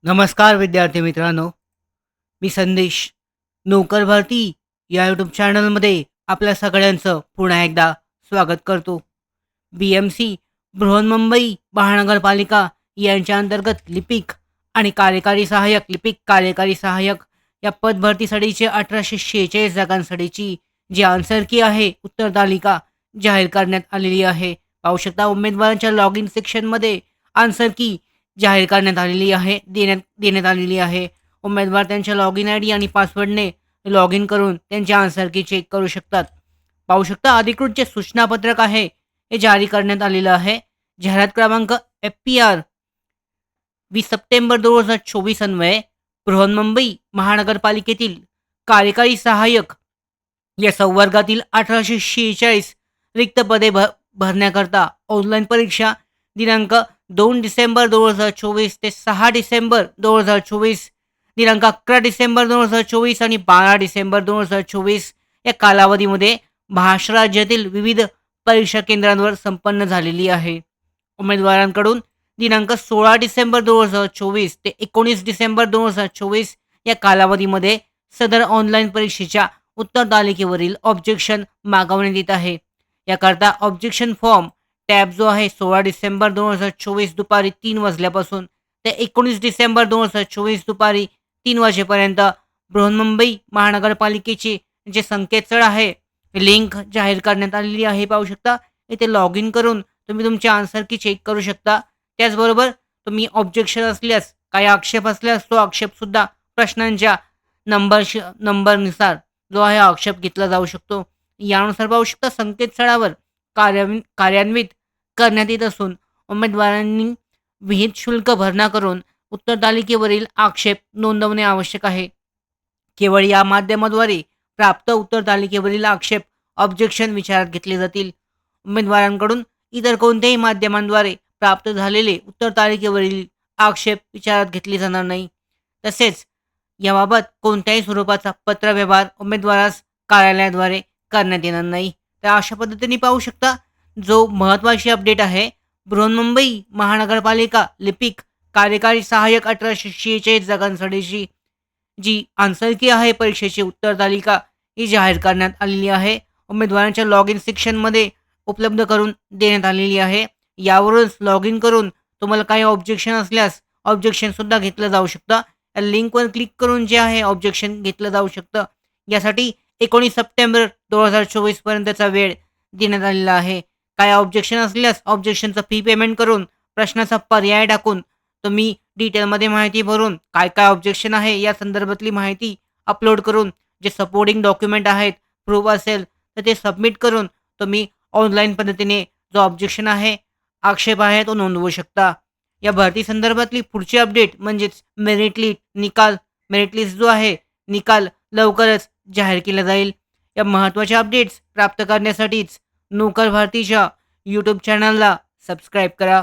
नमस्कार विद्यार्थी मित्रांनो, मी संदेश. नोकर भरती या यूट्यूब चॅनलमध्ये आपल्या सगळ्यांचं पुन्हा एकदा स्वागत करतो. BMC बृहन्मुंबई महानगरपालिका यांच्या अंतर्गत लिपिक आणि कार्यकारी सहाय्यक, लिपिक कार्यकारी सहाय्यक या पदभरतीसाठीची 1846 जागांसाठीची जी आन्सर की आहे, उत्तर तालिका जाहीर करण्यात आलेली आहे. पाहू शकता उमेदवारांच्या लॉग इन सेक्शनमध्ये आन्सर की जाहीर करण्यात आलेली आहे, देण्यात देण्यात आलेली आहे. उमेदवार त्यांच्या लॉग इन आयडी आणि पासवर्डने लॉग इन करून त्यांची आन्सर की चेक करू शकतात. पाहू शकता अधिकृत जे सूचनापत्रक आहे, हे जारी करण्यात आलेलं आहे. जाहिरात क्रमांक FPR 20 सप्टेंबर 2024 अन्वये बृहन्मुंबई महानगरपालिकेतील कार्यकारी सहाय्यक या संवर्गातील 1846 रिक्त पदे भरण्याकरता ऑनलाईन परीक्षा दिनांक 2 डिसेंबर 2024 ते 6 डिसेंबर 2024, दिनांक 11 डिसेंबर 2024 आणि 12 डिसेंबर 2024 या कालावधीमध्ये महाराष्ट्र राज्यातील विविध परीक्षा केंद्रांवर संपन्न झालेली आहे. उमेदवारांकडून दिनांक 16 डिसेंबर 2024 ते 19 डिसेंबर 2024 या कालावधीमध्ये सदर ऑनलाईन परीक्षेच्या उत्तर तालिकेवरील ऑब्जेक्शन मागवण्यात येत आहे. याकरता ऑब्जेक्शन फॉर्म टॅब जो आहे 16 डिसेंबर 2024 दुपारी 3 वाजल्यापासून ते 19 डिसेंबर 2024 दुपारी 3 वाजेपर्यंत बृहन्मुंबई महानगरपालिकेचे जे संकेतस्थळ आहे, लिंक जाहीर करण्यात आलेली आहे. पाहू शकता इथे लॉग इन करून तुम्ही तुमचे आन्सर की चेक करू शकता. त्याचबरोबर तुम्ही ऑब्जेक्शन असल्यास, काही आक्षेप असल्यास तो आक्षेपसुद्धा प्रश्नांच्या नंबरनुसार जो आहे आक्षेप घेतला जाऊ शकतो. यानुसार पाहू शकता संकेतस्थळावर कार्यान्वित करण्यात येत असून उमेदवारांनी विहित शुल्क भरणा करून उत्तर तालिकेवरील आक्षेप नोंदवणे आवश्यक आहे. केवळ या माध्यमाद्वारे प्राप्त उत्तर तालिकेवरील आक्षेप ऑब्जेक्शन विचारात घेतले जातील. उमेदवारांकडून इतर कोणत्याही माध्यमांद्वारे प्राप्त झालेले उत्तर तालिकेवरील आक्षेप विचारात घेतले जाणार नाही. तसेच याबाबत कोणत्याही स्वरूपाचा पत्रव्यवहार उमेदवारास कार्यालयाद्वारे करण्यात येणार नाही. तर अशा पद्धतीने पाहू शकता जो महत्त्वाची अपडेट आहे, बृहन्मुंबई महानगरपालिका लिपिक कार्यकारी सहाय्यक 1846 जागांसाठीची जी आन्सर की आहे परीक्षेची उत्तर तालिका ही जाहीर करण्यात आलेली आहे. उमेदवारांच्या लॉग इन सेक्शनमध्ये उपलब्ध करून देण्यात आलेली आहे. यावरूनच लॉग इन करून तुम्हाला काही ऑब्जेक्शन असल्यास ऑब्जेक्शनसुद्धा घेतलं जाऊ शकतं. या लिंकवर क्लिक करून जे आहे ऑब्जेक्शन घेतलं जाऊ शकतं. यासाठी 19 सप्टेंबर 2024 पर्यंतचा वेळ देण्यात आलेला आहे. काय ऑब्जेक्शन असल्यास ऑब्जेक्शनचं फी पेमेंट करून प्रश्नाचा पर्याय टाकून तुम्ही डिटेलमध्ये माहिती भरून काय काय ऑब्जेक्शन आहे या संदर्भातली माहिती अपलोड करून जे सपोर्टिंग डॉक्युमेंट आहेत, प्रूफ असेल तर ते सबमिट करून तुम्ही ऑनलाईन पद्धतीने जो ऑब्जेक्शन आहे, आक्षेप आहे तो नोंदवू शकता. या भरती संदर्भातली पुढची अपडेट म्हणजेच मेरिट लिस्ट जो आहे निकाल लवकरच जाहीर केला जाईल. या महत्त्वाच्या अपडेट्स प्राप्त करण्यासाठीच नोकर भारतीच्या यूट्यूब चॅनलला सबस्क्राईब करा.